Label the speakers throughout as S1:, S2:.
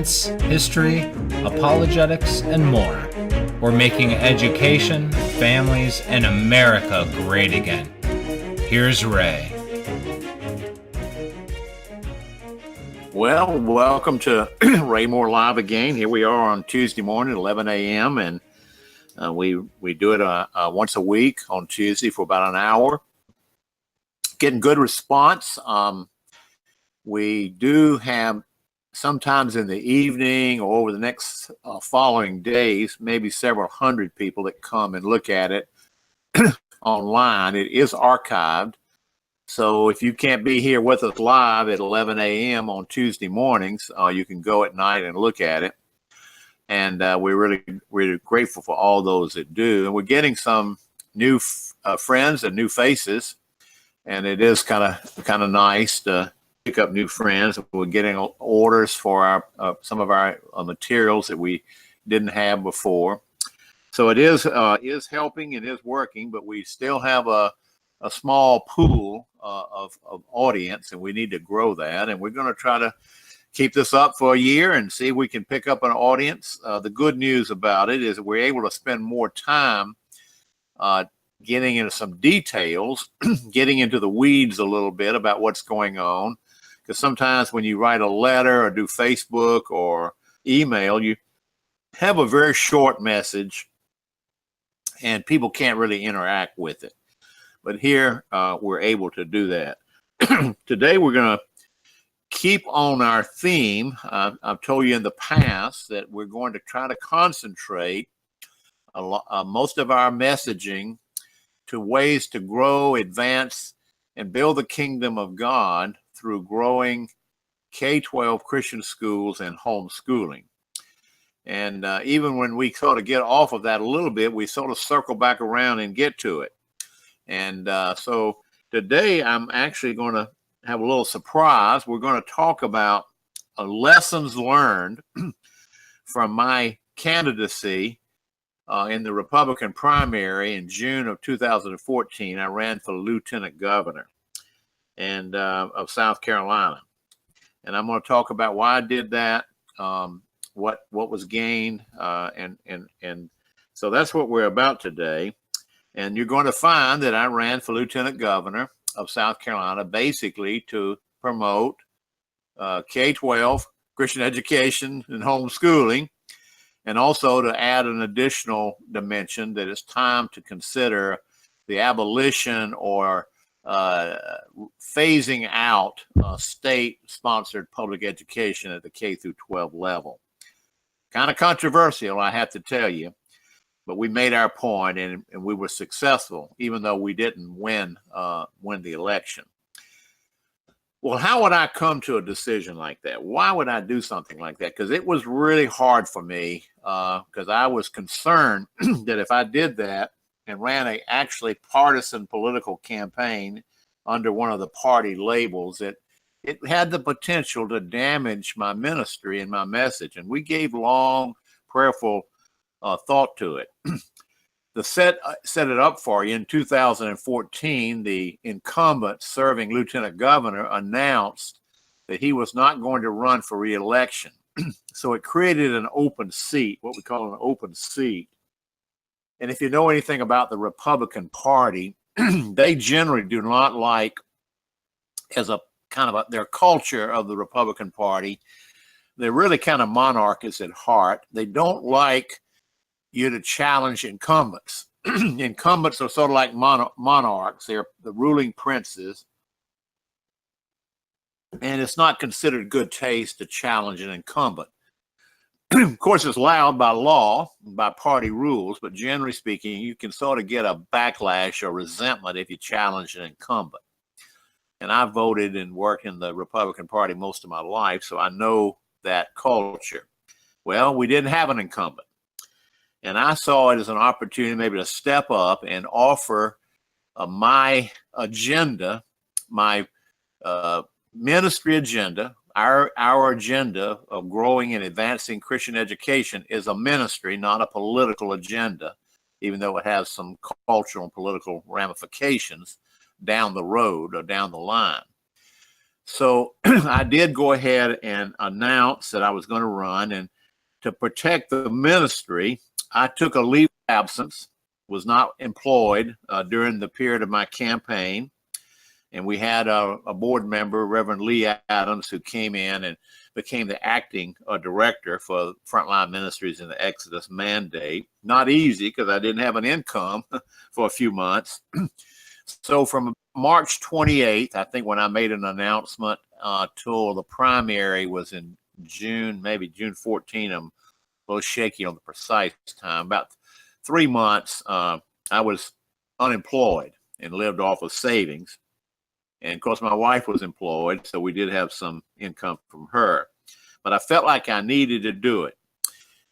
S1: history, apologetics, and more. We're making education, families, and America great again. Here's Ray.
S2: Well, welcome to Ray Moore Live again. Here we are on Tuesday morning, 11 a.m., and we do it once a week on Tuesday for about an hour. Getting good response. We do have sometimes in the evening or over the next following days, maybe several hundred people that come and look at it online. It is archived. So if you can't be here with us live at 11 a.m. on Tuesday mornings, you can go at night and look at it. And we're really grateful for all those that do. And we're getting some new friends and new faces. And it is kind of nice to pick up new friends. We're getting orders for our some of our materials that we didn't have before. So it is helping. It is working, but we still have a small pool of audience, and we need to grow that. And we're going to try to keep this up for a year and see if we can pick up an audience. The good news about it is that we're able to spend more time getting into some details, getting into the weeds a little bit about what's going on. Because sometimes when you write a letter or do Facebook or email, you have a very short message and people can't really interact with it. But here we're able to do that. Today we're going to keep on our theme. I've told you in the past that we're going to try to concentrate most of our messaging to ways to grow, advance, and build the kingdom of God through growing K-12 Christian schools and homeschooling. And even when we sort of get off of that a little bit, we sort of circle back around and get to it. And so today I'm actually going to have a little surprise. We're going to talk about lessons learned from my candidacy in the Republican primary in June of 2014. I ran for lieutenant governor and of South Carolina. And I'm going to talk about why I did that, what was gained, and so that's what we're about today. And you're going to find that I ran for lieutenant governor of South Carolina basically to promote K-12 Christian education and homeschooling, and also to add an additional dimension that it's time to consider the abolition or phasing out state-sponsored public education at the K through 12 level. Kind of controversial, I have to tell you, but we made our point and we were successful, even though we didn't win the election. Well, how would I come to a decision like that? Why would I do something like that? Because it was really hard for me because I was concerned that if I did that and ran a actually partisan political campaign under one of the party labels, that it had the potential to damage my ministry and my message. And we gave long, prayerful thought to it. To set it up for you, in 2014, the incumbent serving lieutenant governor announced that he was not going to run for re-election. So it created an open seat, what we call an open seat. And if you know anything about the Republican Party, they generally do not like, as a kind of their culture of the Republican Party, they're really kind of monarchists at heart. They don't like you to challenge incumbents. Incumbents are sort of like monarchs. They're the ruling princes. And it's not considered good taste to challenge an incumbent. Of course, it's allowed by law, by party rules, but generally speaking, you can sort of get a backlash or resentment if you challenge an incumbent. And I voted and worked in the Republican Party most of my life, so I know that culture. Well, we didn't have an incumbent. And I saw it as an opportunity maybe to step up and offer my agenda, my ministry agenda. Our agenda of growing and advancing Christian education is a ministry, not a political agenda, even though it has some cultural and political ramifications down the road or down the line. So I did go ahead and announce that I was going to run. And to protect the ministry, I took a leave of absence, was not employed during the period of my campaign. And we had a board member, Reverend Lee Adams, who came in and became the acting director for Frontline Ministries in the Exodus Mandate. Not easy, because I didn't have an income for a few months. So from March 28th, I think, when I made an announcement, till the primary was in June, maybe June 14th. I'm a little shaky on the precise time. About 3 months, I was unemployed and lived off of savings. And of course, my wife was employed, so we did have some income from her. But I felt like I needed to do it.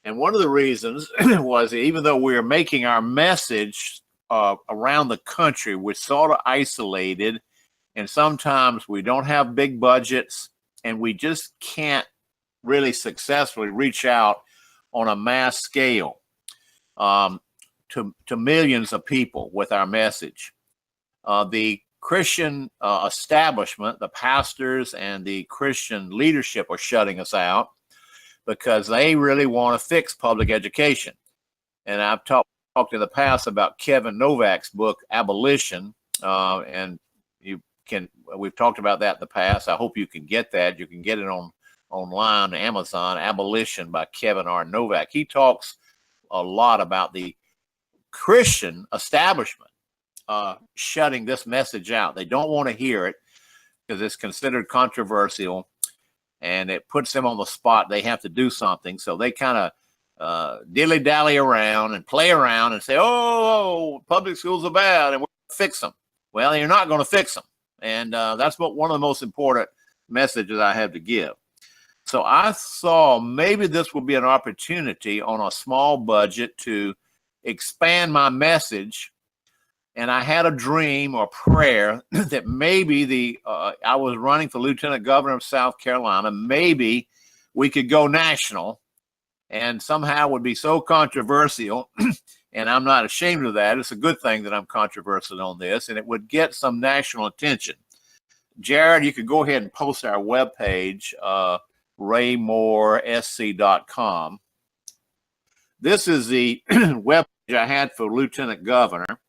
S2: And one of the reasons was, even though we were making our message around the country, we're sort of isolated, and sometimes we don't have big budgets, and we just can't really successfully reach out on a mass scale to millions of people with our message. The Christian establishment, the pastors and the Christian leadership, are shutting us out because they really want to fix public education. And I've talked in the past about Kevin Novak's book, Abolition, and we've talked about that in the past. I hope you can get that. You can get it online, Amazon, Abolition by Kevin R. Novak. He talks a lot about the Christian establishment shutting this message out. They don't want to hear it because it's considered controversial, and it puts them on the spot. They have to do something. So they kind of dilly-dally around and play around and say, oh, public schools are bad and we're going to fix them. Well, you're not going to fix them. And that's one of the most important messages I have to give. So I saw maybe this would be an opportunity on a small budget to expand my message. And I had a dream or prayer that maybe I was running for Lieutenant Governor of South Carolina. Maybe we could go national, and somehow would be so controversial. And I'm not ashamed of that. It's a good thing that I'm controversial on this, and it would get some national attention. Jared, you could go ahead and post our webpage, raymooresc.com. This is the webpage I had for Lieutenant Governor.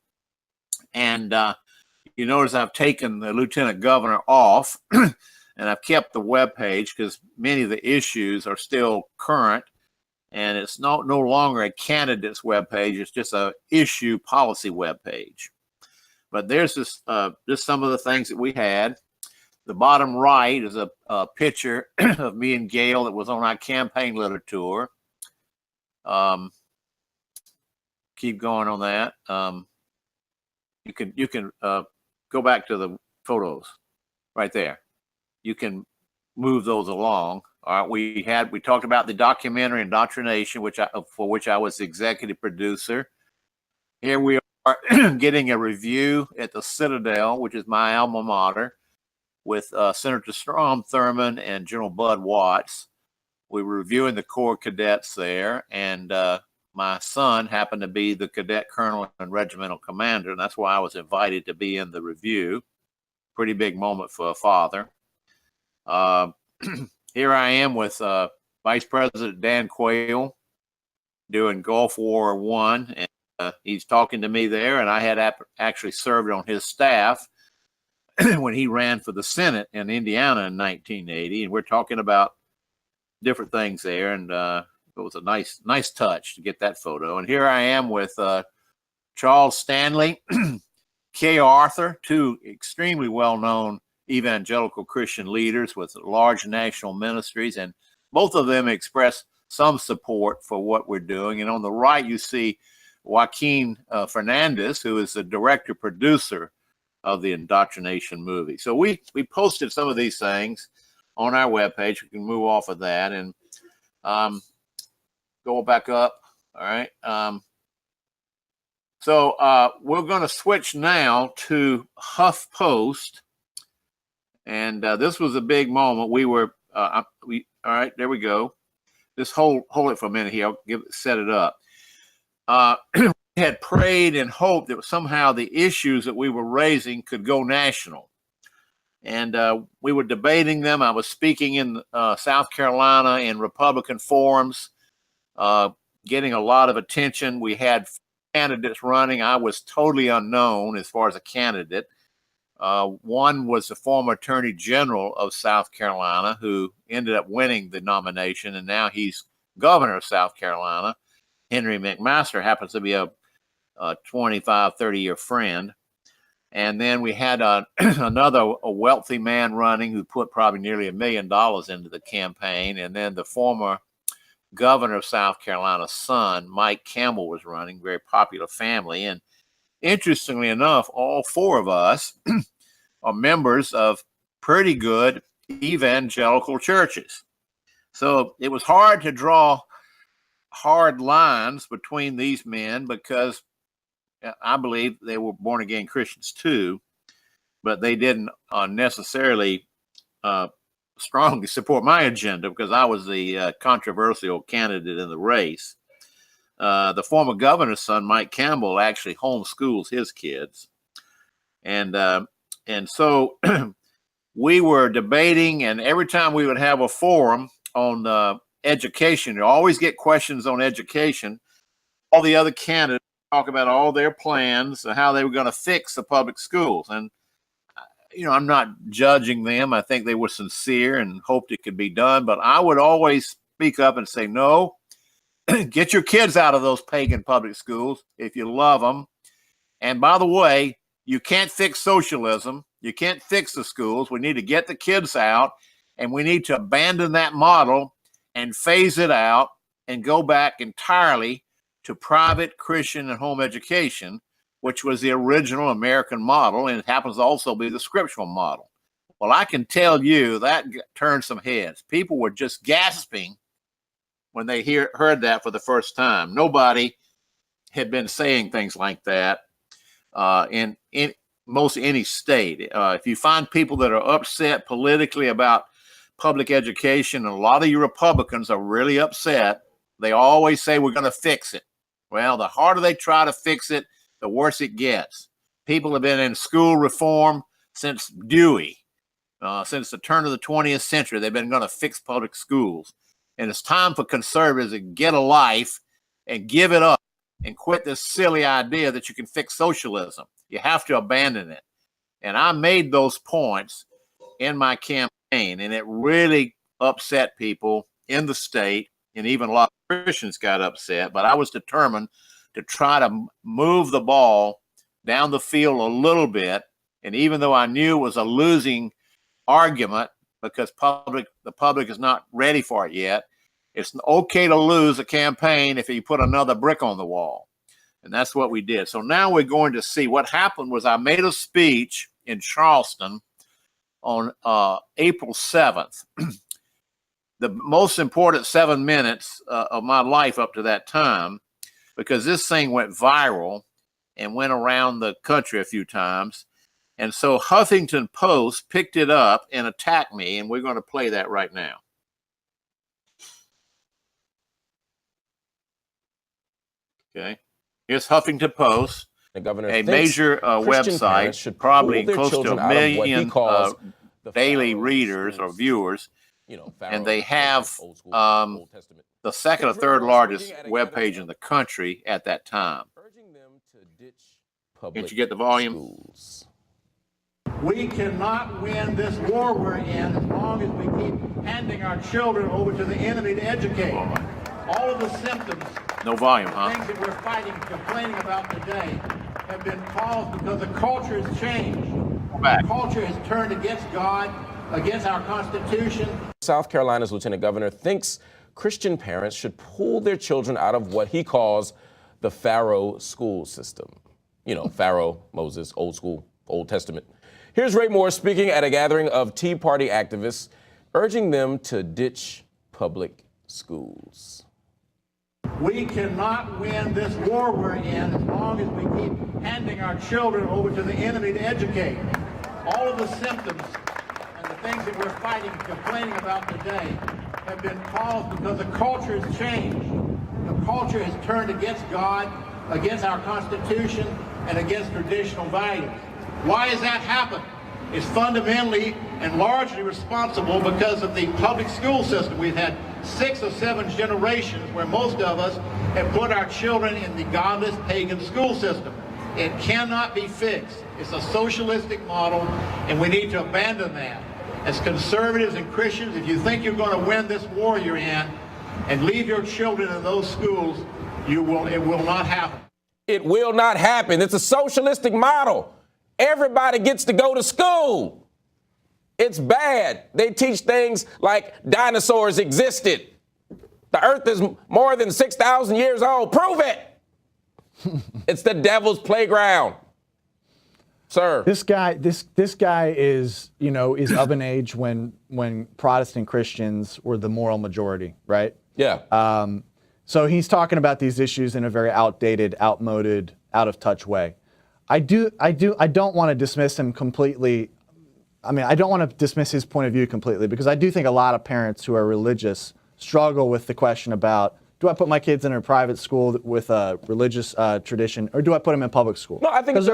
S2: And you notice I've taken the Lieutenant Governor off, and I've kept the webpage because many of the issues are still current. And it's no longer a candidate's webpage. It's just a issue policy webpage. But there's just some of the things that we had. The bottom right is a picture of me and Gail that was on our campaign letter tour. Keep going on that. You can go back to the photos right there. You can move those along. All right, we talked about the documentary Indoctrination, for which I was the executive producer. Here we are getting a review at the Citadel, which is my alma mater, with Senator Strom Thurmond and General Bud Watts. We were reviewing the Corps cadets there, and my son happened to be the cadet colonel and regimental commander, and that's why I was invited to be in the review. Pretty big moment for a father. Here I am with Vice President Dan Quayle doing Gulf War I, and he's talking to me there, and I had actually served on his staff when he ran for the Senate in Indiana in 1980, and we're talking about different things there, and it was a nice touch to get that photo. And here I am with Charles Stanley, Kay Arthur, two extremely well-known evangelical Christian leaders with large national ministries, and both of them express some support for what we're doing. And on the right, you see Joaquin Fernandez, who is the director-producer of the Indoctrination movie. So we posted some of these things on our webpage. We can move off of that and go back up. All right. So we're going to switch now to HuffPost. And this was a big moment. All right, there we go. Just hold it for a minute here. I'll set it up. We had prayed and hoped that somehow the issues that we were raising could go national. And we were debating them. I was speaking in South Carolina in Republican forums, getting a lot of attention. We had candidates running. I was totally unknown as far as a candidate. One was the former Attorney General of South Carolina, who ended up winning the nomination, and now he's governor of South Carolina. Henry McMaster happens to be a 25, 30-year friend. And then we had another wealthy man running who put probably nearly $1 million into the campaign. And then the former governor of South Carolina's son, Mike Campbell, was running, very popular family. And interestingly enough, all four of us are members of pretty good evangelical churches. So it was hard to draw hard lines between these men because I believe they were born again Christians too, but they didn't necessarily strongly support my agenda because I was the controversial candidate in the race. The former governor's son, Mike Campbell, actually homeschools his kids. And so we were debating, and every time we would have a forum on education, you always get questions on education. All the other candidates talk about all their plans and how they were going to fix the public schools. And, I'm not judging them. I think they were sincere and hoped it could be done. But I would always speak up and say, no, get your kids out of those pagan public schools if you love them. And by the way, you can't fix socialism. You can't fix the schools. We need to get the kids out, and we need to abandon that model and phase it out and go back entirely to private Christian and home education, which was the original American model, and it happens to also be the scriptural model. Well, I can tell you that turned some heads. People were just gasping when they heard that for the first time. Nobody had been saying things like that in most any state. If you find people that are upset politically about public education, and a lot of you Republicans are really upset, they always say we're going to fix it. Well, the harder they try to fix it, the worse it gets. People have been in school reform since Dewey, since the turn of the 20th century. They've been going to fix public schools. And it's time for conservatives to get a life and give it up and quit this silly idea that you can fix socialism. You have to abandon it. And I made those points in my campaign, and it really upset people in the state, and even a lot of Christians got upset. But I was determined to try to move the ball down the field a little bit. And even though I knew it was a losing argument because the public is not ready for it yet, it's okay to lose a campaign if you put another brick on the wall. And that's what we did. So now we're going to see what happened was I made a speech in Charleston on April 7th. The most important 7 minutes of my life up to that time, because this thing went viral and went around the country a few times. And so Huffington Post picked it up and attacked me, and we're going to play that right now. Okay. Here's Huffington Post, a major website, probably close to 1 million daily readers or viewers. And they have the second or third largest webpage in the country at that time. Can't you get the volume?
S3: We cannot win this war we're in as long as we keep handing our children over to the enemy to educate. All of the symptoms,
S2: no volume,
S3: things that we're fighting, complaining about today, have been caused because the culture has changed. The culture has turned against God, against our Constitution.
S4: South Carolina's Lieutenant Governor thinks Christian parents should pull their children out of what he calls the Pharaoh school system. Pharaoh, Moses, old school, Old Testament. Here's Ray Moore speaking at a gathering of Tea Party activists, urging them to ditch public schools.
S3: We cannot win this war we're in as long as we keep handing our children over to the enemy to educate. All of the symptoms and the things that we're fighting, complaining about today, have been caused because the culture has changed. The culture has turned against God, against our Constitution, and against traditional values. Why has that happened? is fundamentally and largely responsible because of the public school system. We've had 6 or 7 generations where most of us have put our children in the godless pagan school system. It cannot be fixed. It's a socialistic model, and we need to abandon that. As conservatives and Christians, if you think you're going to win this war you're in and leave your children in those schools, it will not happen.
S4: It will not happen. It's a socialistic model. Everybody gets to go to school. It's bad. They teach things like dinosaurs existed. The earth is more than 6,000 years old. Prove it. It's the devil's playground. Sir.
S5: This guy is of an age when Protestant Christians were the moral majority, right?
S4: Yeah.
S5: So he's talking about these issues in a very outdated, outmoded, out of touch way. I don't want to dismiss him completely. I mean, I don't want to dismiss his point of view completely, because I do think a lot of parents who are religious struggle with the question about, do I put my kids in a private school with a religious tradition, or do I put them in public school?
S4: No, I think it's a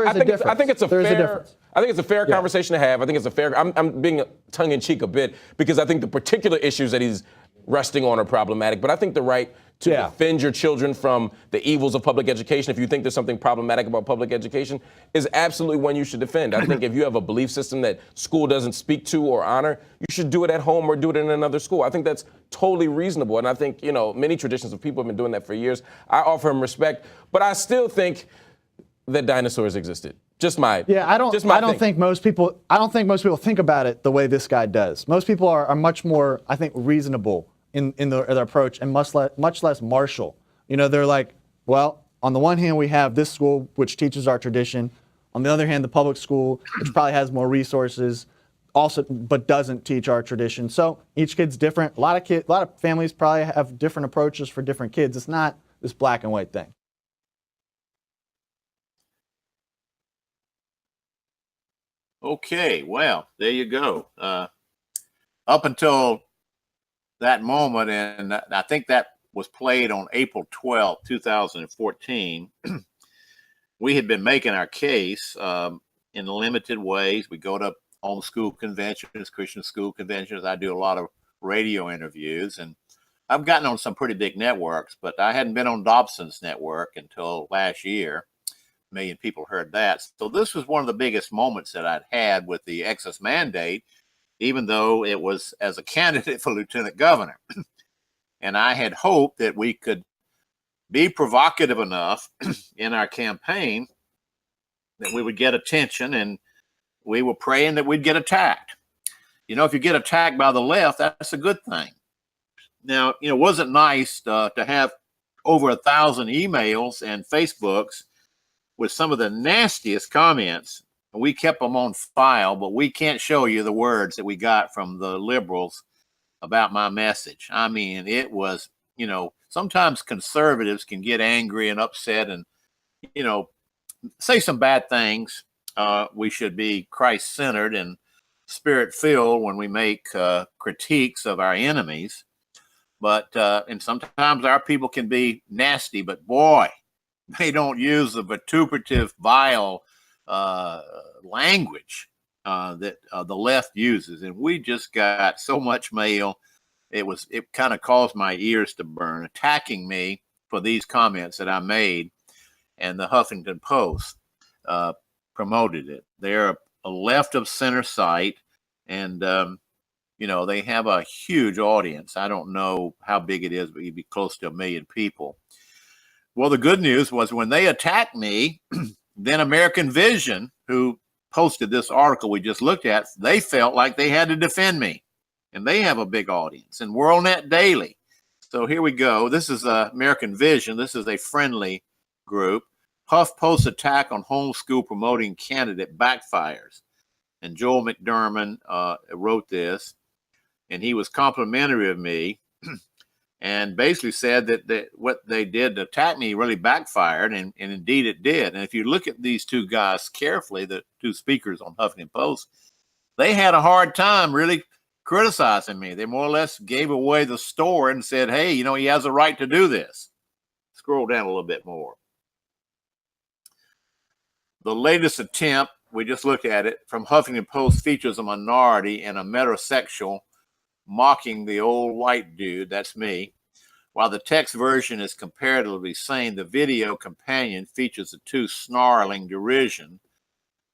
S4: fair conversation to have. I think it's a fair. I'm being tongue in cheek a bit, because I think the particular issues that he's resting on are problematic. But I think the right to defend your children from the evils of public education, if you think there's something problematic about public education, is absolutely one you should defend. I think if you have a belief system that school doesn't speak to or honor, you should do it at home or do it in another school. I think that's totally reasonable. And I think, many traditions of people have been doing that for years. I offer him respect, but I still think that dinosaurs existed.
S5: I don't think most people think about it the way this guy does. Most people are much more, I think, reasonable in their approach, and much less martial. They're like, well, on the one hand, we have this school which teaches our tradition. On the other hand, the public school, which probably has more resources, also but doesn't teach our tradition. So each kid's different. A lot of families probably have different approaches for different kids. It's not this black and white thing.
S2: Okay, well, there you go. Up until that moment, and I think that was played on April 12th, 2014, we had been making our case in limited ways. We go to homeschool conventions, Christian school conventions. I do a lot of radio interviews, and I've gotten on some pretty big networks, but I hadn't been on Dobson's network until last year. A million people heard that. So this was one of the biggest moments that I'd had with the excess mandate, even though it was as a candidate for lieutenant governor. And I had hoped that we could be provocative enough in our campaign that we would get attention, and we were praying that we'd get attacked. If you get attacked by the left, that's a good thing. Now, was it nice to have over 1,000 emails and Facebooks with some of the nastiest comments? We kept them on file, but we can't show you the words that we got from the liberals about my message. I mean, it was, sometimes conservatives can get angry and upset and, say some bad things. We should be Christ-centered and spirit-filled when we make critiques of our enemies. But, and sometimes our people can be nasty, but boy, they don't use the vituperative, vile language that the left uses. And we just got so much mail. It kind of caused my ears to burn, attacking me for these comments that I made. And the Huffington Post promoted it. They're a left of center site, and they have a huge audience. I don't know how big it is, but you'd be close to 1 million people. Well, the good news was when they attacked me, then American Vision, who posted this article we just looked at, they felt like they had to defend me. And they have a big audience. And WorldNet Daily. So here we go. This is American Vision. This is a friendly group. HuffPost attack on homeschool promoting candidate backfires. And Joel McDermott wrote this. And he was complimentary of me. And basically said that what they did to attack me really backfired, and indeed it did. And if you look at these two guys carefully, the two speakers on Huffington Post, they had a hard time really criticizing me. They more or less gave away the store and said, hey, he has a right to do this. Scroll down a little bit more. The latest attempt we just looked at it. From Huffington Post features a minority and a metrosexual mocking the old white dude, that's me. While the text version is comparatively sane, the video companion features the two snarling derision,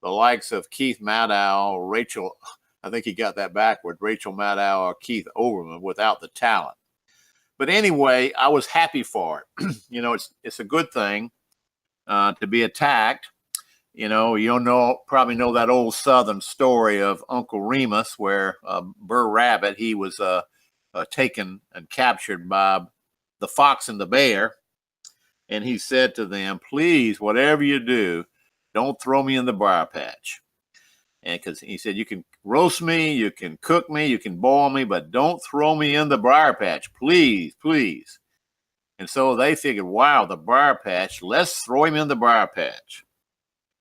S2: the likes of Keith Maddow, Rachel, I think he got that backward, Rachel Maddow or Keith Olbermann without the talent. But anyway, I was happy for it. You know, it's a good thing to be attacked. You know, you'll probably know that old Southern story of Uncle Remus, where Burr Rabbit, he was taken and captured by the fox and the bear. And he said to them, please, whatever you do, don't throw me in the briar patch. And because he said, you can roast me, you can cook me, you can boil me, but don't throw me in the briar patch, please, please. And so they figured, wow, the briar patch, let's throw him in the briar patch.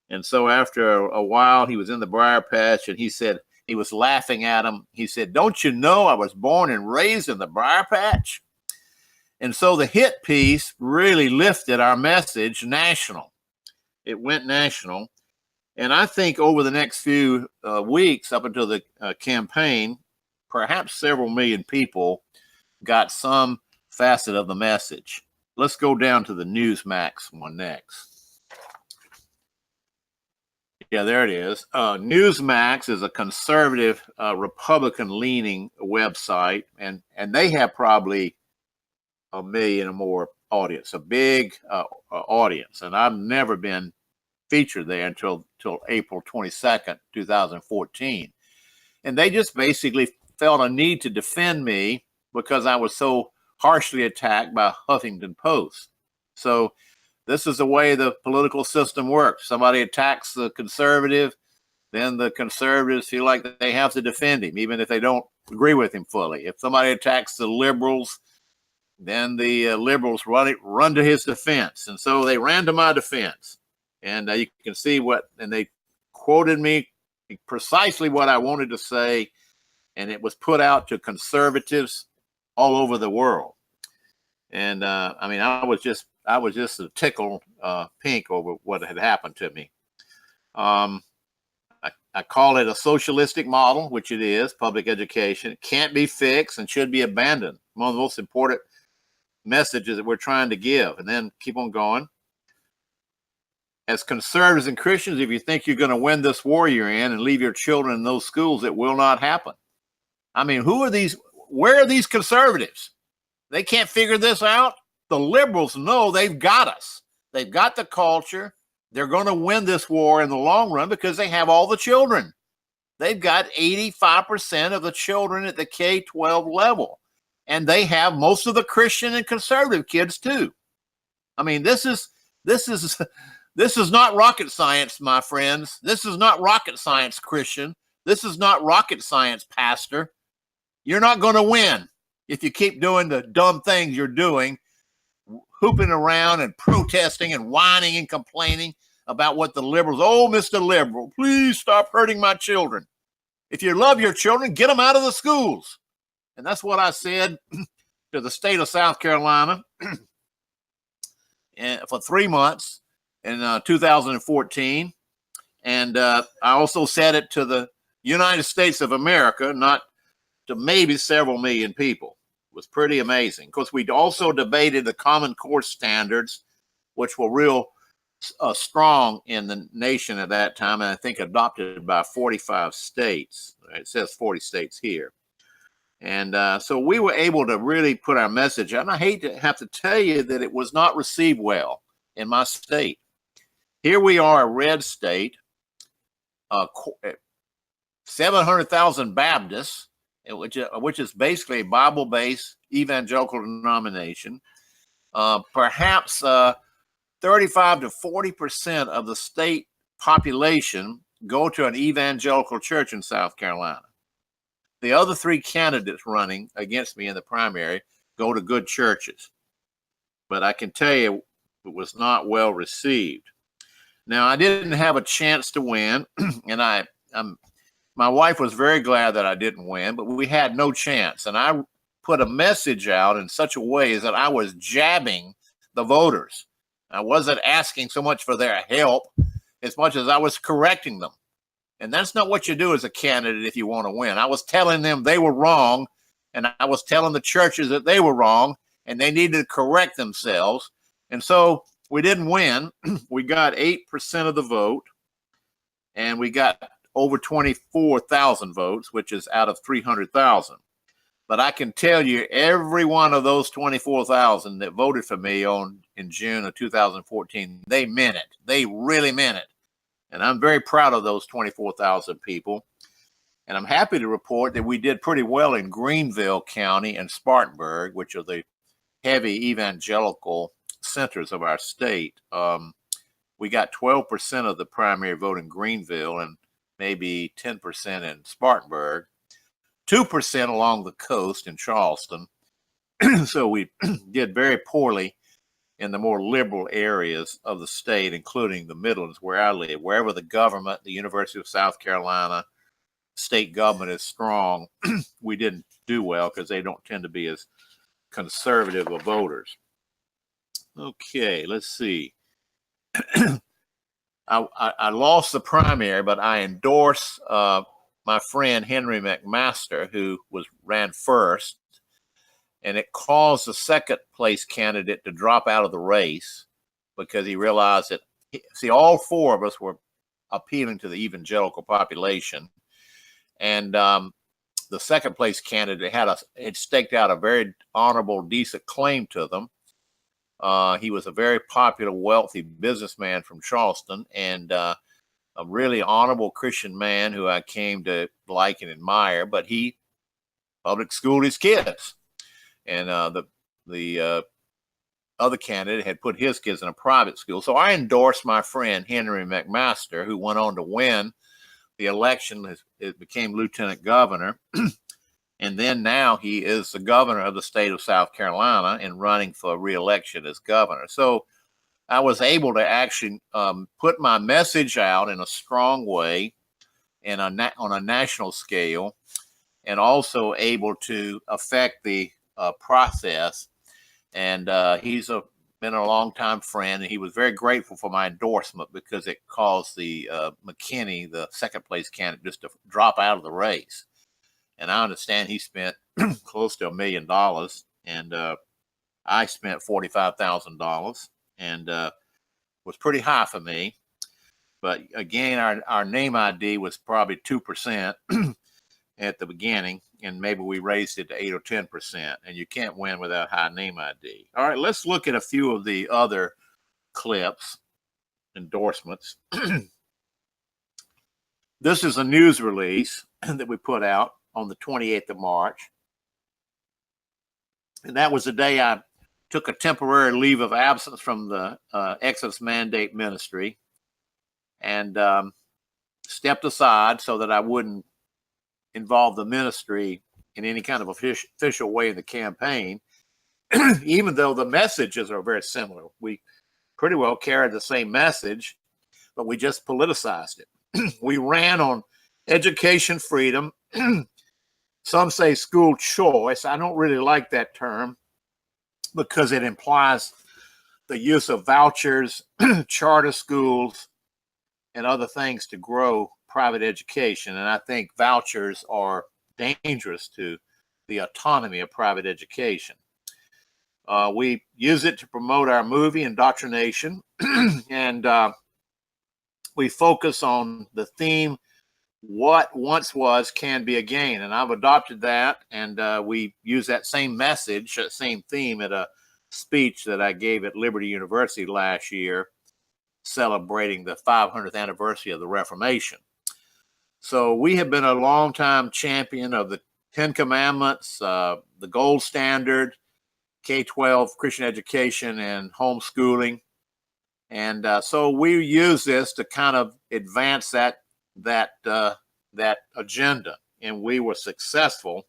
S2: And so after a while, he was in the briar patch, and he said, he was laughing at him. He said, don't you know I was born and raised in the briar patch? And so the hit piece really lifted our message national. It went national. And I think over the next few weeks, up until the campaign, perhaps several million people got some facet of the message. Let's go down to the Newsmax one next. Yeah, there it is. Newsmax is a conservative, Republican-leaning website, and they have probably a million or more audience, a big audience. And I've never been featured there until April 22nd, 2014. And they just basically felt a need to defend me because I was so harshly attacked by Huffington Post. So this is the way the political system works. Somebody attacks the conservative, then the conservatives feel like they have to defend him, even if they don't agree with him fully. If somebody attacks the liberals, then the liberals run to his defense. And so they ran to my defense. And you can see and they quoted me precisely what I wanted to say. And it was put out to conservatives all over the world. And I mean, I was just a tickle pink over what had happened to me. I call it a socialistic model, which it is, public education. It can't be fixed and should be abandoned. One of the most important messages that we're trying to give. And then keep on going. As conservatives and Christians, if you think you're going to win this war you're in and leave your children in those schools, it will not happen. I mean, where are these conservatives? They can't figure this out. The liberals know they've got us. They've got the culture. They're going to win this war in the long run because they have all the children. They've got 85% of the children at the K-12 level. And they have most of the Christian and conservative kids too. I mean, this is not rocket science, my friends. This is not rocket science, Christian. This is not rocket science, pastor. You're not going to win if you keep doing the dumb things you're doing, hooping around and protesting and whining and complaining about what the liberals, oh, Mr. Liberal, please stop hurting my children. If you love your children, get them out of the schools. And that's what I said to the state of South Carolina for 3 months in 2014. And I also said it to the United States of America, not to maybe several million people. It was pretty amazing. Of course, we'd also debated the Common Core standards, which were real strong in the nation at that time, and I think adopted by 45 states. It says 40 states here. And so we were able to really put our message out. And I hate to have to tell you that it was not received well in my state. Here we are, a red state, 700,000 Baptists, which is basically a Bible-based evangelical denomination. Perhaps 35 to 40% of the state population go to an evangelical church in South Carolina. The other three candidates running against me in the primary go to good churches. But I can tell you it was not well received. Now, I didn't have a chance to win, and my wife was very glad that I didn't win, but we had no chance. And I put a message out in such a way that I was jabbing the voters. I wasn't asking so much for their help as much as I was correcting them. And that's not what you do as a candidate if you want to win. I was telling them they were wrong, and I was telling the churches that they were wrong, and they needed to correct themselves. And so we didn't win. We got 8% of the vote, and we got over 24,000 votes, which is out of 300,000. But I can tell you, every one of those 24,000 that voted for me in June of 2014, they meant it. They really meant it. And I'm very proud of those 24,000 people. And I'm happy to report that we did pretty well in Greenville County and Spartanburg, which are the heavy evangelical centers of our state. We got 12% of the primary vote in Greenville and maybe 10% in Spartanburg, 2% along the coast in Charleston. So we did very poorly in the more liberal areas of the state, including the Midlands where I live. Wherever the government, the University of South Carolina, state government is strong, we didn't do well because they don't tend to be as conservative of voters. Okay, let's see. I lost the primary, but I endorse my friend Henry McMaster, who ran first, and it caused the second place candidate to drop out of the race because he realized that, all four of us were appealing to the evangelical population. And the second place candidate had staked out a very honorable, decent claim to them. He was a very popular, wealthy businessman from Charleston, and a really honorable Christian man who I came to like and admire, but he public schooled his kids. And the other candidate had put his kids in a private school. So I endorsed my friend Henry McMaster, who went on to win the election. It became lieutenant governor. And then now he is the governor of the state of South Carolina and running for re-election as governor. So I was able to actually put my message out in a strong way and on a national scale, and also able to affect the process. And he's been a longtime friend, and he was very grateful for my endorsement because it caused the McKinney, the second place candidate, just to drop out of the race. And I understand he spent close to $1 million, and I spent $45,000, and was pretty high for me. But again, our name ID was probably 2% at the beginning, and maybe we raised it to 8 or 10%. And you can't win without high name ID. All right, let's look at a few of the other clips, endorsements. This is a news release that we put out on the 28th of March. And that was the day I took a temporary leave of absence from the Exodus Mandate Ministry and stepped aside so that I wouldn't involve the ministry in any kind of official way in the campaign, even though the messages are very similar. We pretty well carried the same message, but we just politicized it. We ran on education freedom. Some say school choice. I don't really like that term because it implies the use of vouchers, charter schools, and other things to grow private education. And I think vouchers are dangerous to the autonomy of private education. We use it to promote our movie Indoctrination, and we focus on the theme, what once was can be again. And I've adopted that, and we use that same message, that same theme at a speech that I gave at Liberty University last year, celebrating the 500th anniversary of the Reformation. So we have been a longtime champion of the Ten Commandments, the gold standard, K-12 Christian education, and homeschooling. And so we use this to kind of advance that agenda, and we were successful.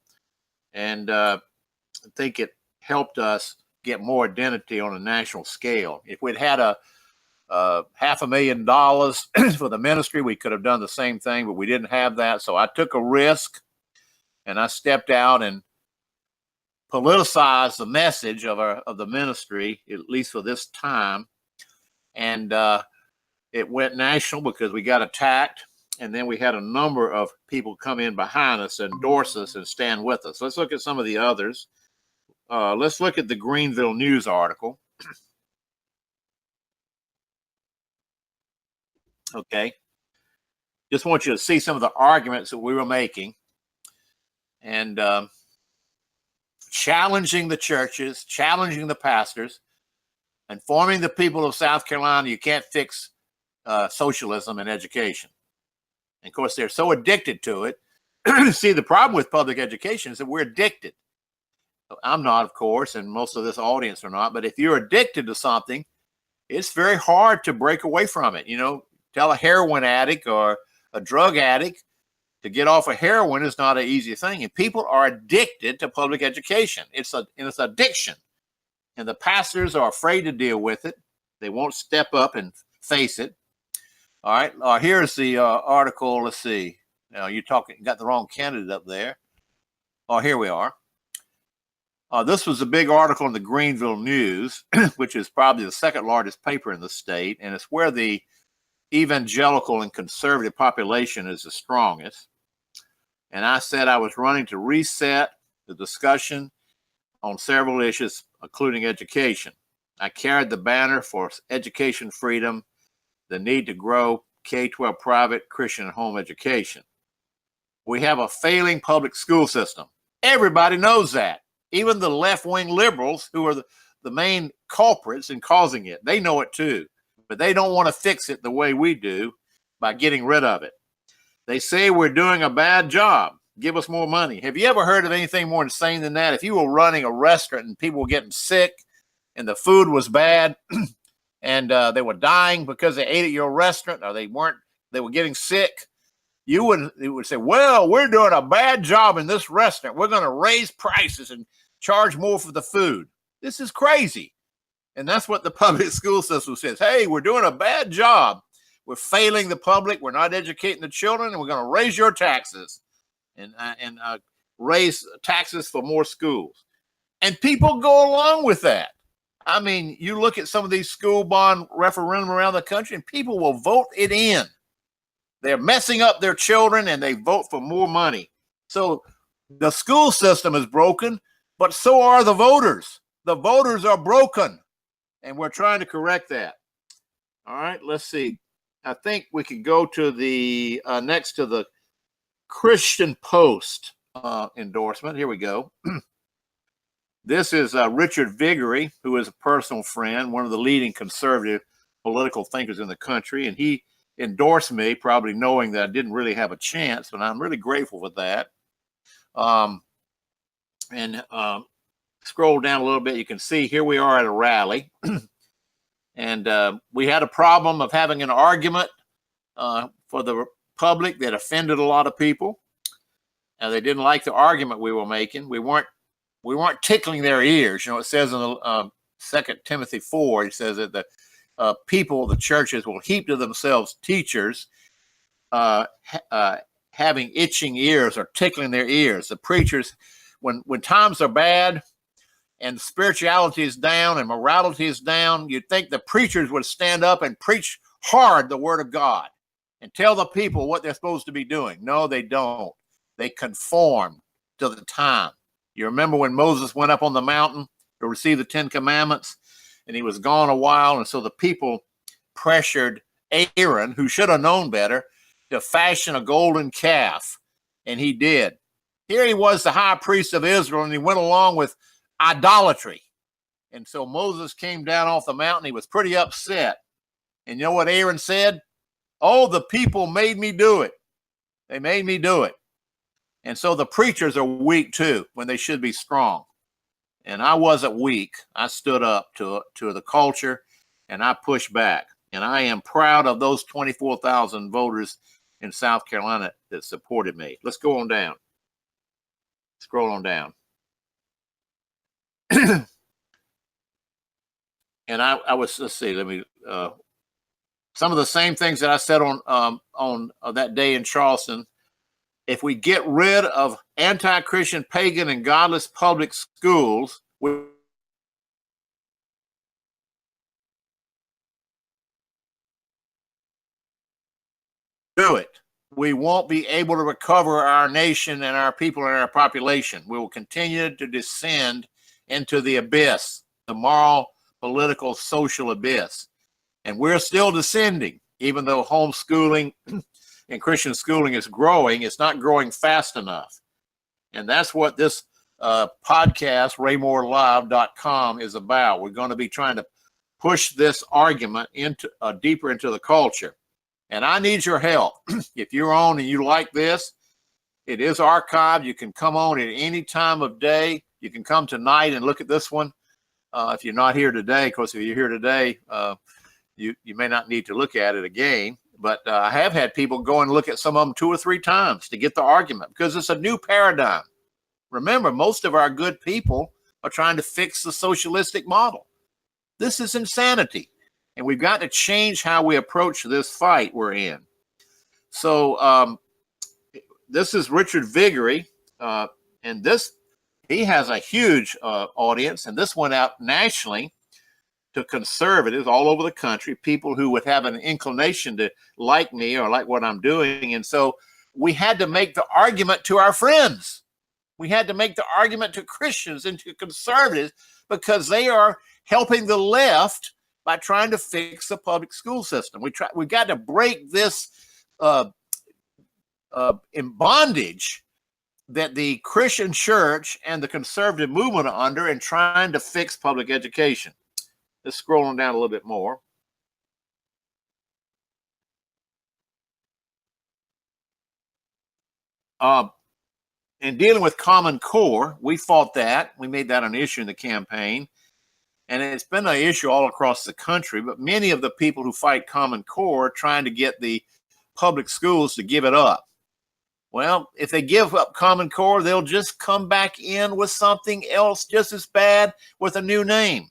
S2: And I think it helped us get more identity on a national scale. If we'd had a $500,000 for the ministry, we could have done the same thing, but we didn't have that. So I took a risk, and I stepped out and politicized the message of the ministry, at least for this time. And it went national because we got attacked. And then we had a number of people come in behind us, endorse us, and stand with us. Let's look at some of the others. Let's look at the Greenville News article. Okay. Just want you to see some of the arguments that we were making and challenging the churches, challenging the pastors, informing the people of South Carolina you can't fix socialism and education. And of course, they're so addicted to it. See, the problem with public education is that we're addicted. I'm not, of course, and most of this audience are not, but if you're addicted to something, it's very hard to break away from it. You know, tell a heroin addict or a drug addict to get off of heroin is not an easy thing. And people are addicted to public education. It's addiction. And the pastors are afraid to deal with it. They won't step up and face it. All right. Here's the article. Let's see. Now you got the wrong candidate up there. Oh, here we are. This was a big article in the Greenville News, which is probably the second largest paper in the state, and it's where the evangelical and conservative population is the strongest. And I said I was running to reset the discussion on several issues, including education. I carried the banner for education freedom, the need to grow K-12 private Christian home education. We have a failing public school system. Everybody knows that. Even the left-wing liberals, who are the main culprits in causing it, they know it too. But they don't want to fix it the way we do by getting rid of it. They say we're doing a bad job. Give us more money. Have you ever heard of anything more insane than that? If you were running a restaurant and people were getting sick and the food was bad and they were dying because they ate at your restaurant or they were getting sick, you would say, well, we're doing a bad job in this restaurant. We're going to raise prices and charge more for the food. This is crazy. And that's what the public school system says. Hey, we're doing a bad job. We're failing the public. We're not educating the children, and we're going to raise your taxes and raise taxes for more schools. And people go along with that. I mean, you look at some of these school bond referendum around the country, and people will vote it in. They're messing up their children, and they vote for more money. So the school system is broken, but so are the voters. The voters are broken, and we're trying to correct that. All right, let's see. I think we could go to the next to the Christian Post endorsement. Here we go. This is Richard Viguerie, who is a personal friend, one of the leading conservative political thinkers in the country, and he endorsed me, probably knowing that I didn't really have a chance, but I'm really grateful for that. Scroll down a little bit, you can see here we are at a rally. And we had a problem of having an argument for the public that offended a lot of people. And they didn't like the argument we were making. We weren't tickling their ears. You know, it says in the 2 Timothy 4, it says that the people, the churches, will heap to themselves teachers having itching ears or tickling their ears. The preachers, when times are bad and spirituality is down and morality is down, you'd think the preachers would stand up and preach hard the word of God and tell the people what they're supposed to be doing. No, they don't. They conform to the time. You remember when Moses went up on the mountain to receive the 10 Commandments, and he was gone a while, and so the people pressured Aaron, who should have known better, to fashion a golden calf, and he did. Here he was, the high priest of Israel, and he went along with idolatry. And so Moses came down off the mountain. He was pretty upset. And you know what Aaron said? Oh, the people made me do it. They made me do it. And so the preachers are weak too, when they should be strong. And I wasn't weak. I stood up to the culture, and I pushed back. And I am proud of those 24,000 voters in South Carolina that supported me. Let's go on down. Scroll on down. And I was, let's see, let me, some of the same things that I said on that day in Charleston. If we get rid of anti-Christian, pagan, and godless public schools, we do it. we won't be able to recover our nation and our people and our population. We will continue to descend into the abyss, the moral, political, social abyss. And we're still descending, even though homeschooling and Christian schooling is growing. It's not growing fast enough. And that's what this podcast, RayMooreLive.com, is about. We're going to be trying to push this argument into deeper into the culture. And I need your help. If you're on and you like this, it is archived. You can come on at any time of day. You can come tonight and look at this one. If you're not here today, of course, if you're here today, you may not need to look at it again. But I have had people go and look at some of them 2 or 3 times to get the argument, because it's a new paradigm. Remember, most of our good people are trying to fix the socialistic model. This is insanity. And we've got to change how we approach this fight we're in. So this is Richard Viguerie, and he has a huge audience, and this went out nationally to conservatives all over the country, people who would have an inclination to like me or like what I'm doing. And so we had to make the argument to our friends. We had to make the argument to Christians and to conservatives, because they are helping the left by trying to fix the public school system. We've got to break this in bondage that the Christian church and the conservative movement are under in trying to fix public education. Let's scroll on down a little bit more. In dealing with Common Core, we fought that. We made that an issue in the campaign. And it's been an issue all across the country, but many of the people who fight Common Core are trying to get the public schools to give it up. Well, if they give up Common Core, they'll just come back in with something else just as bad with a new name.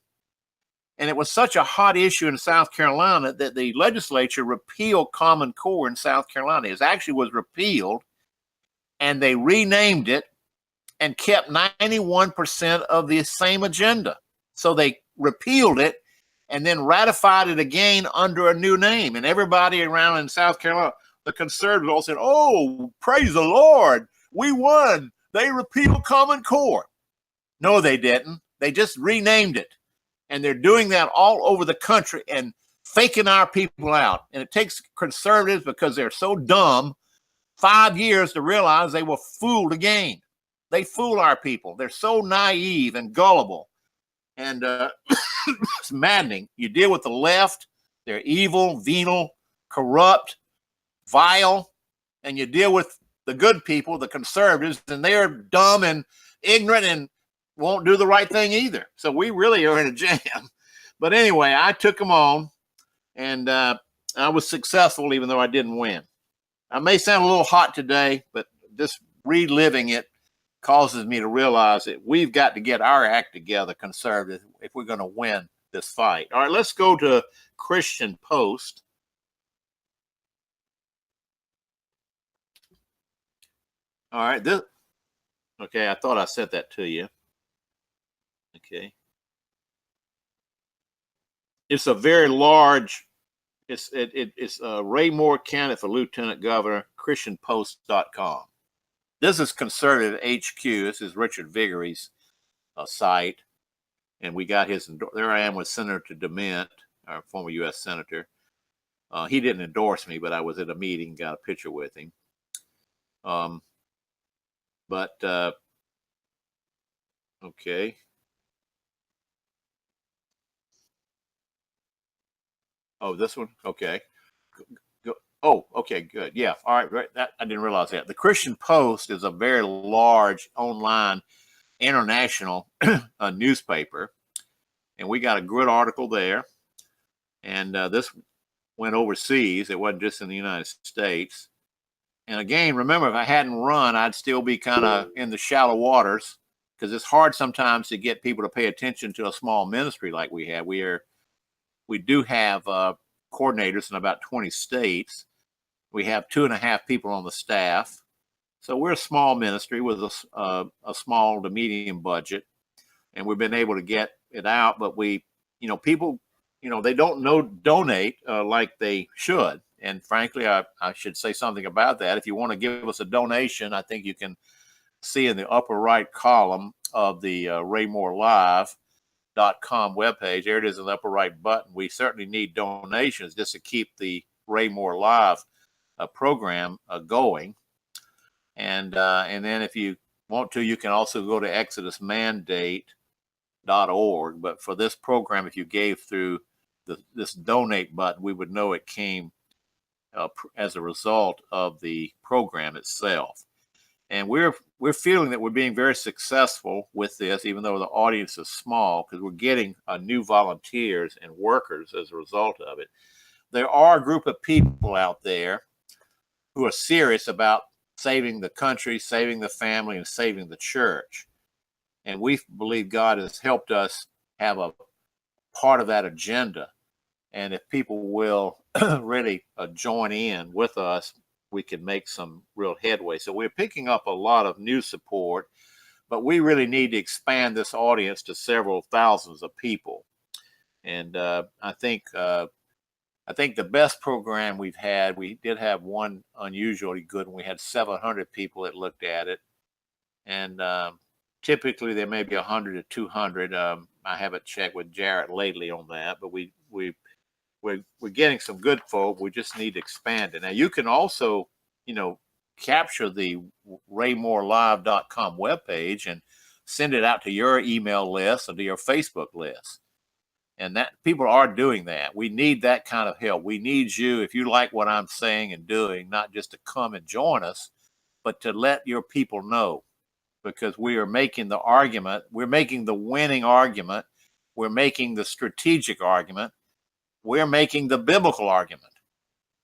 S2: And it was such a hot issue in South Carolina that the legislature repealed Common Core in South Carolina. It actually was repealed, and they renamed it and kept 91% of the same agenda. So they repealed it and then ratified it again under a new name. And everybody around in South Carolina, the conservatives all said, "Oh, praise the Lord, we won. They repealed Common Core." No, they didn't. They just renamed it. And they're doing that all over the country and faking our people out. And it takes conservatives, because they're so dumb, 5 years to realize they were fooled again. They fool our people. They're so naive and gullible. And it's maddening. You deal with the left, they're evil, venal, corrupt, vile, and you deal with the good people, the conservatives, and they're dumb and ignorant and won't do the right thing either. So we really are in a jam. But anyway, I took them on, and I was successful, even though I didn't win. I may sound a little hot today, but just reliving it causes me to realize that we've got to get our act together, conservatives, if we're going to win this fight. All right, let's go to Christian Post. All right, okay, I thought I sent that to you. Okay. It's a very large, it's Ray Moore candidate for Lieutenant Governor, ChristianPost.com. This is Conservative HQ. This is Richard Viguerie's site. And we got his, there I am with Senator DeMint, our former U.S. Senator. He didn't endorse me, but I was at a meeting, got a picture with him. Okay. Oh, this one? Okay. Oh, okay, good. Yeah. All right. Right. I didn't realize that. The Christian Post is a very large online international newspaper. And we got a good article there. And this went overseas. It wasn't just in the United States. And again, remember, if I hadn't run, I'd still be kind of in the shallow waters, because it's hard sometimes to get people to pay attention to a small ministry like we have. We do have coordinators in about 20 states. We have 2.5 people on the staff. So we're a small ministry with a small to medium budget, and we've been able to get it out. But people, they don't donate like they should. And frankly, I should say something about that. If you want to give us a donation, I think you can see in the upper right column of the RayMoreLive.com webpage. There it is in the upper right button. We certainly need donations just to keep the Ray Moore Live program going. And then if you want to, you can also go to ExodusMandate.org. But for this program, if you gave through this donate button, we would know it came as a result of the program itself. And we're feeling that we're being very successful with this, even though the audience is small, because we're getting new volunteers and workers as a result of it. There are a group of people out there who are serious about saving the country, saving the family, and saving the church. And we believe God has helped us have a part of that agenda. And if people will really join in with us, we can make some real headway. So we're picking up a lot of new support, but we really need to expand this audience to several thousands of people. And I think the best program we've had, we did have one unusually good one. We had 700 people that looked at it. And typically there may be 100 to 200. I haven't checked with Jarrett lately on that, but we're getting some good folk. We just need to expand it. Now you can also, capture the RayMoreLive.com webpage and send it out to your email list or to your Facebook list. And that people are doing that. We need that kind of help. We need you, if you like what I'm saying and doing, not just to come and join us, but to let your people know, because we are making the argument. We're making the winning argument. We're making the strategic argument. We're making the biblical argument.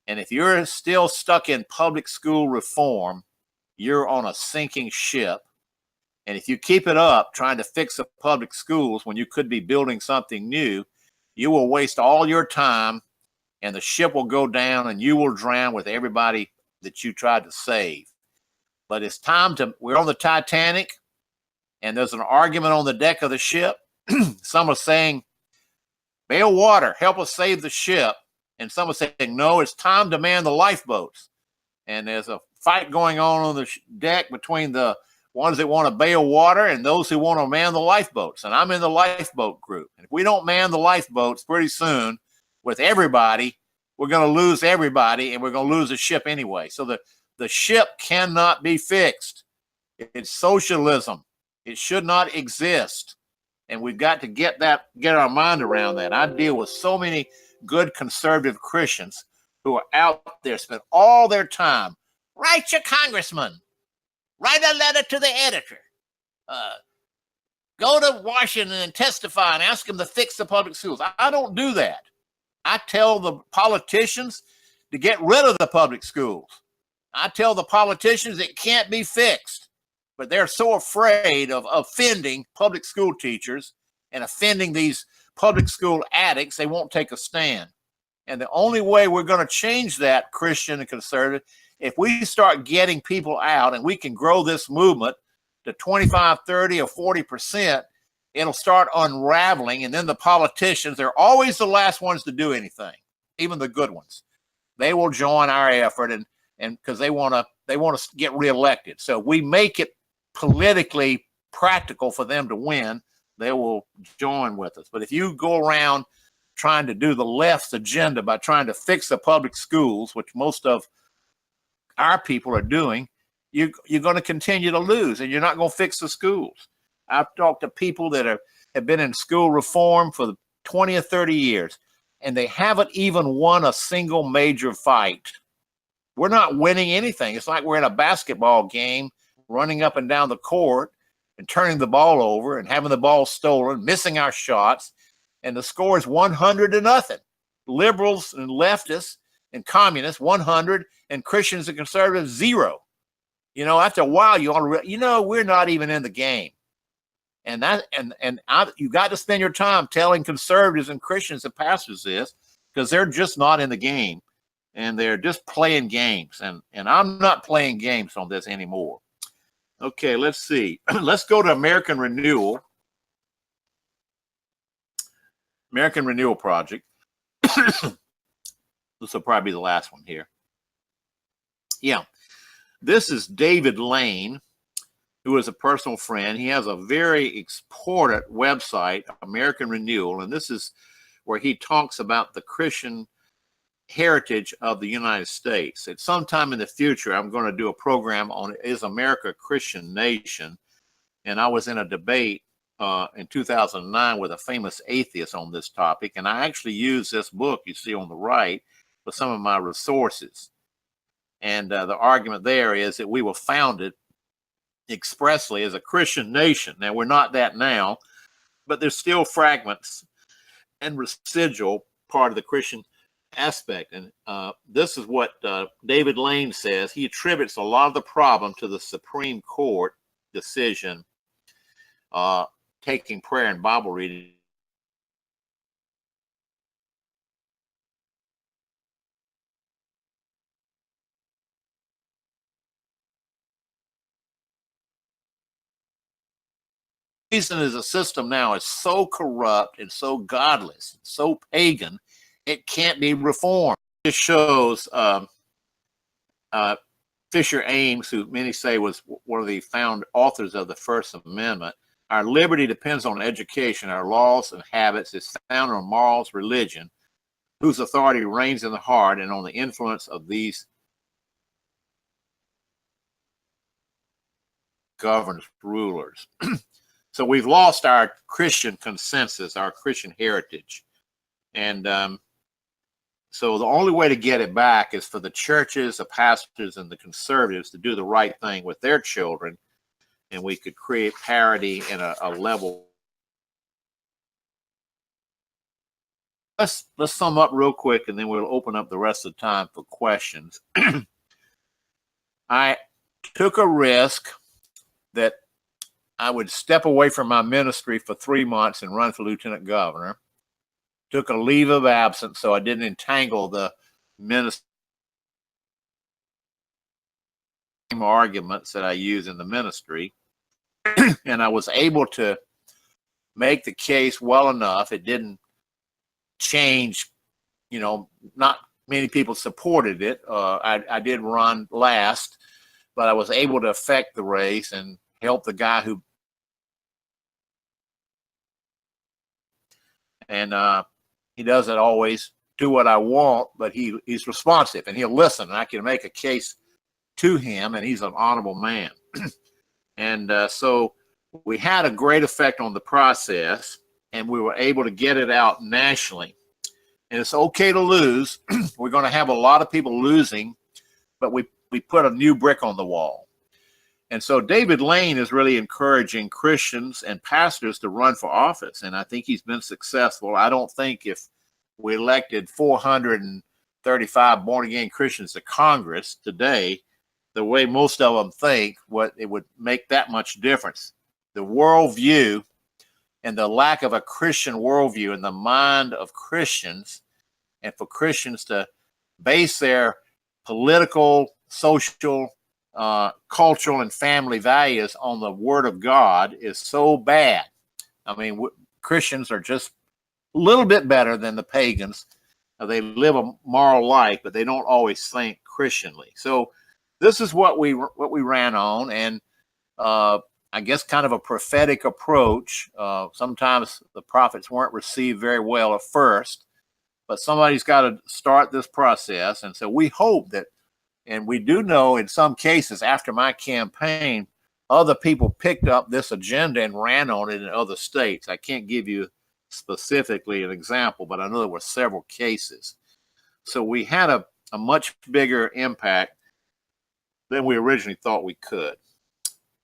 S2: And if you're still stuck in public school reform, you're on a sinking ship. And if you keep it up trying to fix the public schools when you could be building something new, you will waste all your time and the ship will go down and you will drown with everybody that you tried to save. But it's time we're on the Titanic and there's an argument on the deck of the ship. Some are saying, bail water, help us save the ship. And some are saying, no, it's time to man the lifeboats. And there's a fight going on the deck between the ones that want to bail water and those who want to man the lifeboats. And I'm in the lifeboat group. And if we don't man the lifeboats pretty soon with everybody, we're going to lose everybody and we're going to lose the ship anyway. So the ship cannot be fixed. It's socialism. It should not exist. And we've got to get our mind around that. I deal with so many good conservative Christians who are out there, spend all their time, write your congressman, write a letter to the editor, go to Washington and testify and ask them to fix the public schools. I don't do that. I tell the politicians to get rid of the public schools. I tell the politicians it can't be fixed. But they're so afraid of offending public school teachers and offending these public school addicts, they won't take a stand. And the only way we're going to change that, Christian and conservative, if we start getting people out and we can grow this movement to 25, 30, or 40%, it'll start unraveling. And then the politicians, they're always the last ones to do anything, even the good ones. They will join our effort and because they want to get reelected. So we make it politically practical for them to win, they will join with us. But if you go around trying to do the left's agenda by trying to fix the public schools, which most of our people are doing, you're going to continue to lose and you're not going to fix the schools. I've talked to people that have been in school reform for 20 or 30 years, and they haven't even won a single major fight. We're not winning anything. It's like we're in a basketball game, running up and down the court and turning the ball over and having the ball stolen, missing our shots, and the score is 100-0. Liberals and leftists and communists 100, and Christians and conservatives 0. After a while, we're not even in the game, and you got to spend your time telling conservatives and Christians and pastors this, because they're just not in the game, and they're just playing games, and I'm not playing games on this anymore. Okay, let's see. Let's go to American Renewal. American Renewal Project. This will probably be the last one here. Yeah. This is David Lane, who is a personal friend. He has a very important website, American Renewal, and this is where he talks about the Christian heritage of the United States. At some time in the future, I'm going to do a program on Is America a Christian Nation? And I was in a debate in 2009 with a famous atheist on this topic, and I actually used this book you see on the right for some of my resources. And the argument there is that we were founded expressly as a Christian nation. Now, we're not that now, but there's still fragments and residual part of the Christian aspect. And this is what David Lane says. He attributes a lot of the problem to the Supreme Court decision taking prayer and Bible reading reason is a system now is so corrupt and so godless, and so pagan, it can't be reformed. It shows Fisher Ames, who many say was one of the found authors of the First Amendment. Our liberty depends on education. Our laws and habits is founded on morals, religion, whose authority reigns in the heart and on the influence of these governors, rulers. So we've lost our Christian consensus, our Christian heritage. And so the only way to get it back is for the churches, the pastors, and the conservatives to do the right thing with their children. And we could create parity and a level. Let's sum up real quick, and then we'll open up the rest of the time for questions. I took a risk that I would step away from my ministry for 3 months and run for lieutenant governor. Took a leave of absence so I didn't entangle the ministry arguments that I use in the ministry. And I was able to make the case well enough. It didn't change, not many people supported it. I did run last, but I was able to affect the race and help the guy who he doesn't always do what I want, but he's responsive and he'll listen, and I can make a case to him, and he's an honorable man. And so we had a great effect on the process, and we were able to get it out nationally. And it's okay to lose. We're going to have a lot of people losing, but we put a new brick on the wall. And so David Lane is really encouraging Christians and pastors to run for office, and I think he's been successful. I don't think if we elected 435 born-again Christians to Congress today, the way most of them think, it would make that much difference. The worldview and the lack of a Christian worldview in the mind of Christians, and for Christians to base their political, social, cultural and family values on the Word of God is so bad. I mean, Christians are just a little bit better than the pagans. They live a moral life, but they don't always think Christianly. So this is what we ran on, and I guess kind of a prophetic approach. Sometimes the prophets weren't received very well at first, but somebody's got to start this process. And so we hope that, and we do know in some cases after my campaign, other people picked up this agenda and ran on it in other states. I can't give you specifically an example, but I know there were several cases. So we had a much bigger impact than we originally thought we could.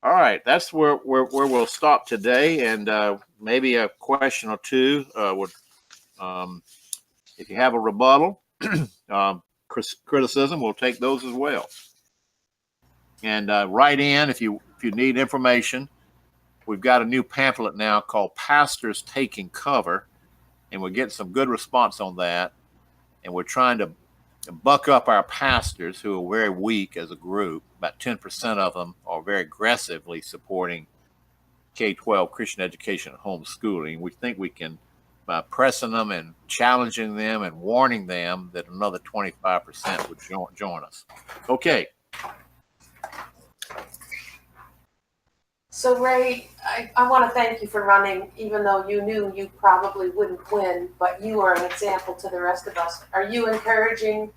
S2: All right, that's where we'll stop today, and maybe a question or two would, if you have a rebuttal, criticism, we'll take those as well. And write in if you need information. We've got a new pamphlet now called Pastors Taking Cover, and we're getting some good response on that. And we're trying to buck up our pastors who are very weak as a group. About 10% of them are very aggressively supporting K-12 Christian education and homeschooling. We think we can pressing them and challenging them and warning them that another 25% would join us. Okay.
S6: So Ray, I want to thank you for running, even though you knew you probably wouldn't win, but you are an example to the rest of us. Are you encouraging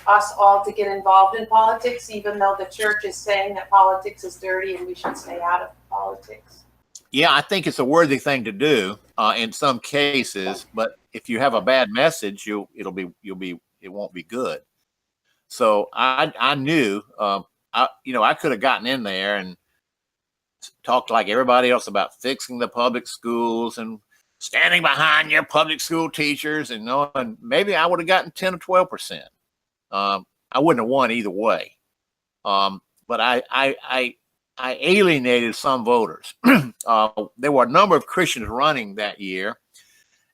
S6: us all to get involved in politics, even though the church is saying that politics is dirty and we should stay out of politics?
S2: Yeah, I think it's a worthy thing to do in some cases, but if you have a bad message, it won't be good. So I knew, I could have gotten in there and talked like everybody else about fixing the public schools and standing behind your public school teachers, and maybe I would have gotten 10 or 12%. I wouldn't have won either way. But I alienated some voters. There were a number of Christians running that year,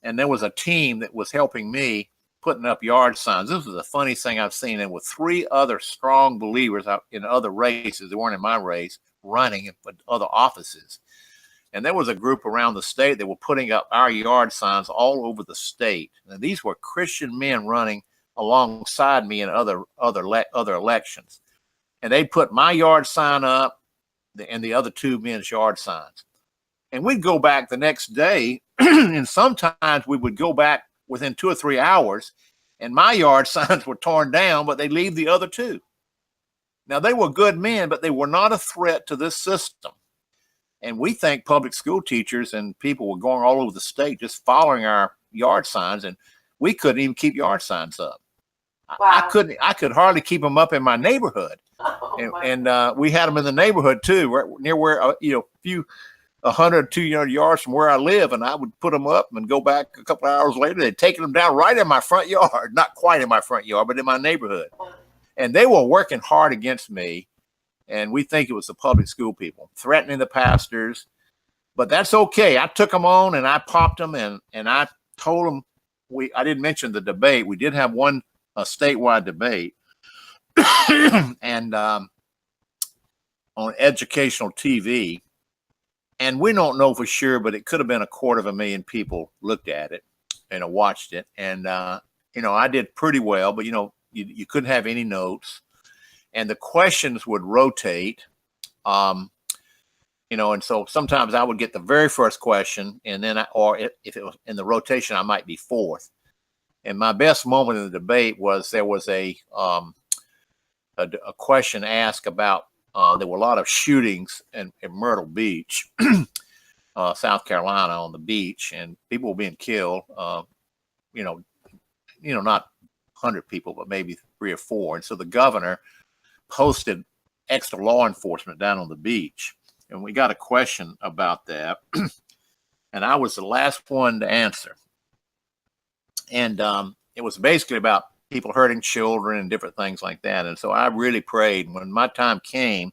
S2: and there was a team that was helping me putting up yard signs. This was the funniest thing I've seen. And with 3 other strong believers in other races, they weren't in my race, running for other offices. And there was a group around the state that were putting up our yard signs all over the state. And these were Christian men running alongside me in other elections. And they put my yard sign up and the other 2 men's yard signs. And we'd go back the next day, and sometimes we would go back within 2 or 3 hours, and my yard signs were torn down, but they leave the other 2. Now, they were good men, but they were not a threat to this system. And we think public school teachers and people were going all over the state just following our yard signs, and we couldn't even keep yard signs up.
S6: Wow.
S2: I could hardly keep them up in my neighborhood. And we had them in the neighborhood too, right near where, a few 100, 200 yards from where I live. And I would put them up and go back a couple of hours later. They'd taken them down right in my front yard, not quite in my front yard, but in my neighborhood. And they were working hard against me. And we think it was the public school people threatening the pastors, but that's okay. I took them on and I popped them and I told them I didn't mention the debate. We did have a statewide debate and on educational TV. And we don't know for sure, but it could have been 250,000 people looked at it and watched it. And, I did pretty well, but, you couldn't have any notes. And the questions would rotate, and so sometimes I would get the very first question, and then if it was in the rotation, I might be fourth. And my best moment in the debate was there was a question asked about there were a lot of shootings in Myrtle Beach, South Carolina, on the beach, and people were being killed. Not 100 people, but maybe 3 or 4. And so the governor posted extra law enforcement down on the beach, and we got a question about that. And I was the last one to answer. And it was basically about people hurting children and different things like that. And so I really prayed. When my time came,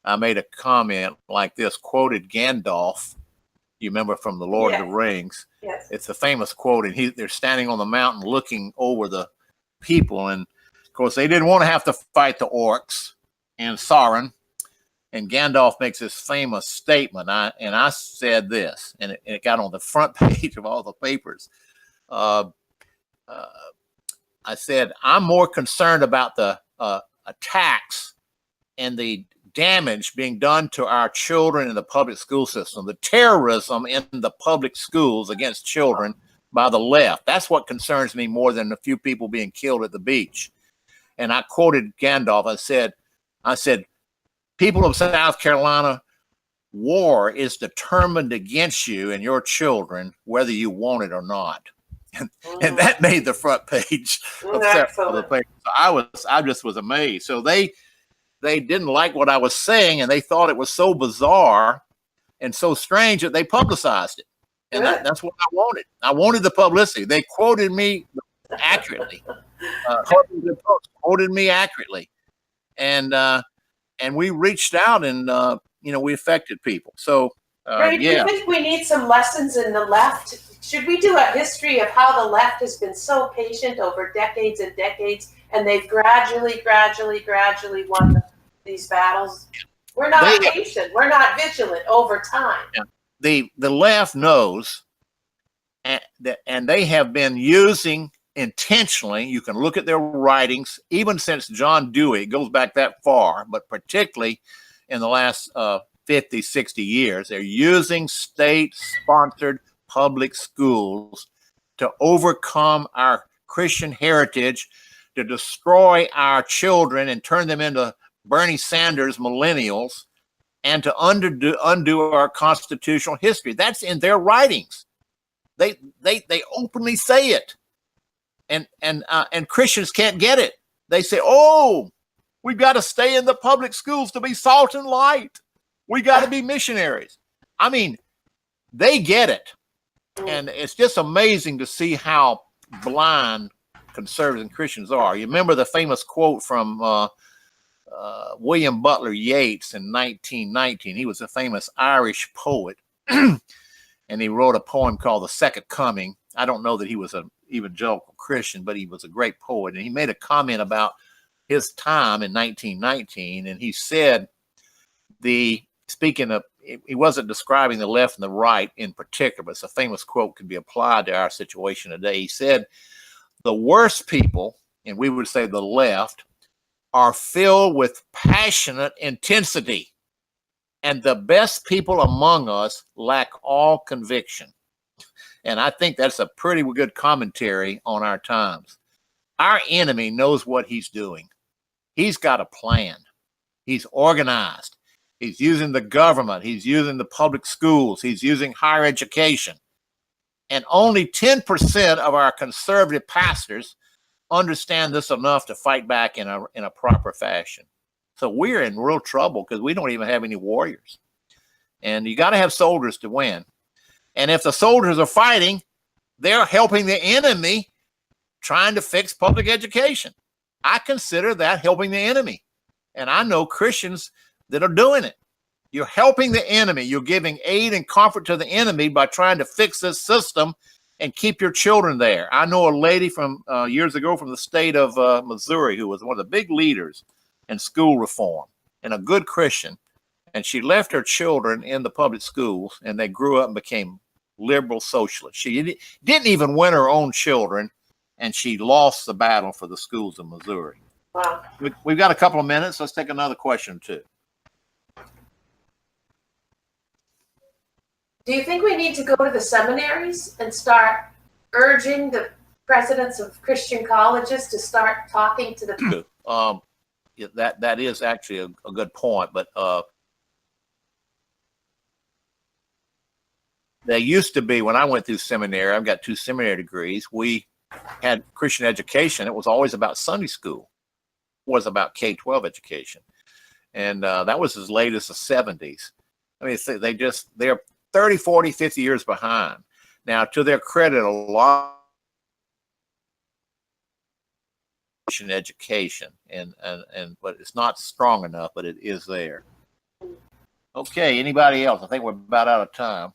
S2: I made a comment like this, quoted Gandalf. You remember from The Lord of the Rings?
S6: Yes.
S2: It's a famous quote, and they're standing on the mountain looking over the people. And of course, they didn't want to have to fight the orcs and Sauron. And Gandalf makes this famous statement. I said this, and it got on the front page of all the papers. I said, I'm more concerned about the attacks and the damage being done to our children in the public school system, the terrorism in the public schools against children by the left. That's what concerns me more than a few people being killed at the beach. And I quoted Gandalf. I said, people of South Carolina, war is determined against you and your children, whether you want it or not. And that made the front page of the paper. So I just was amazed. So they didn't like what I was saying, and they thought it was so bizarre and so strange that they publicized it. And that's what I wanted. I wanted the publicity. They quoted me accurately. Quoted me accurately, and we reached out and we affected people. So
S6: Ray, do you think we need some lessons in the left? Should we do a history of how the left has been so patient over decades and decades, and they've gradually won these battles? We're not patient. We're not vigilant over time.
S2: The left knows, and they have been using intentionally. You can look at their writings, even since John Dewey, it goes back that far, but particularly in the last 50, 60 years, they're using state-sponsored public schools to overcome our Christian heritage, to destroy our children and turn them into Bernie Sanders millennials, and to undo our constitutional history. That's in their writings. They openly say it, and Christians can't get it. They say, "Oh, we've got to stay in the public schools to be salt and light. We got to be missionaries." I mean, they get it, and it's just amazing to see how blind conservatives and Christians are. You remember the famous quote from William Butler Yeats in 1919. He was a famous Irish poet. And he wrote a poem called The Second Coming. I don't know that he was an evangelical Christian, but he was a great poet. And he made a comment about his time in 1919. And he said, he wasn't describing the left and the right in particular, but it's a famous quote, could be applied to our situation today. He said, "The worst people," and we would say the left, "are filled with passionate intensity. And the best people among us lack all conviction." And I think that's a pretty good commentary on our times. Our enemy knows what he's doing. He's got a plan. He's organized. He's using the government. He's using the public schools. He's using higher education. And only 10% of our conservative pastors understand this enough to fight back in a proper fashion. So we're in real trouble because we don't even have any warriors. And you got to have soldiers to win. And if the soldiers are fighting, they're helping the enemy trying to fix public education. I consider that helping the enemy. And I know Christians that are doing it. You're helping the enemy. You're giving aid and comfort to the enemy by trying to fix this system and keep your children there. I know a lady from years ago from the state of Missouri who was one of the big leaders in school reform and a good Christian. And she left her children in the public schools and they grew up and became liberal socialists. She didn't even win her own children, and she lost the battle for the schools of Missouri.
S6: Wow.
S2: We've got a couple of minutes. Let's take another question too.
S6: Do you think we need to go to the seminaries and start urging the presidents of Christian colleges to start talking to the
S2: That is actually a good point, but there used to be, when I went through seminary, I've got 2 seminary degrees, we had Christian education. It was always about Sunday school. It was about K-12 education. And that was as late as the 70s. I mean, they're 30, 40, 50 years behind. Now, to their credit, a lot of education, but it's not strong enough, but it is there. Okay, anybody else? I think we're about out of time.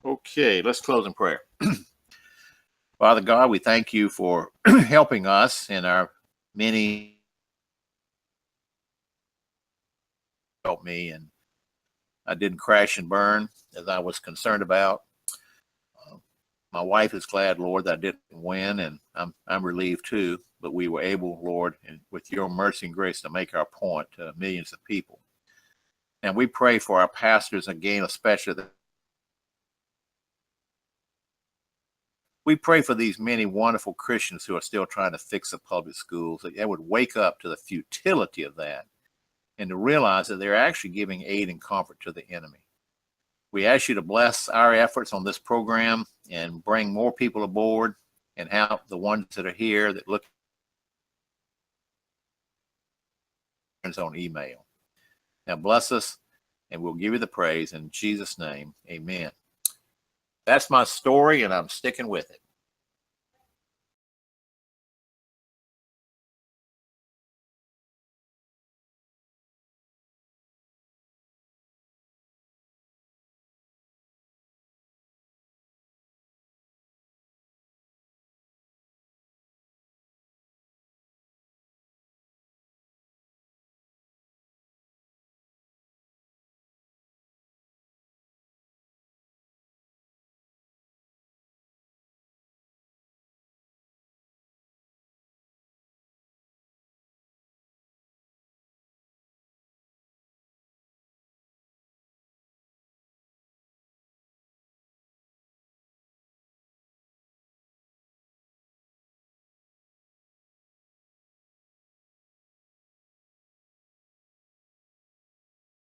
S2: Okay, let's close in prayer. Father God, we thank you for helping us in our many. Help me, and I didn't crash and burn as I was concerned about. My wife is glad, Lord, that I didn't win, and I'm relieved too. But we were able, Lord, and with your mercy and grace, to make our point to millions of people. And we pray for our pastors again, especially. We pray for these many wonderful Christians who are still trying to fix the public schools, that they would wake up to the futility of that and to realize that they're actually giving aid and comfort to the enemy. We ask you to bless our efforts on this program and bring more people aboard and help the ones that are here that look on email. Now bless us, and we'll give you the praise in Jesus' name. Amen. That's my story, and I'm sticking with it.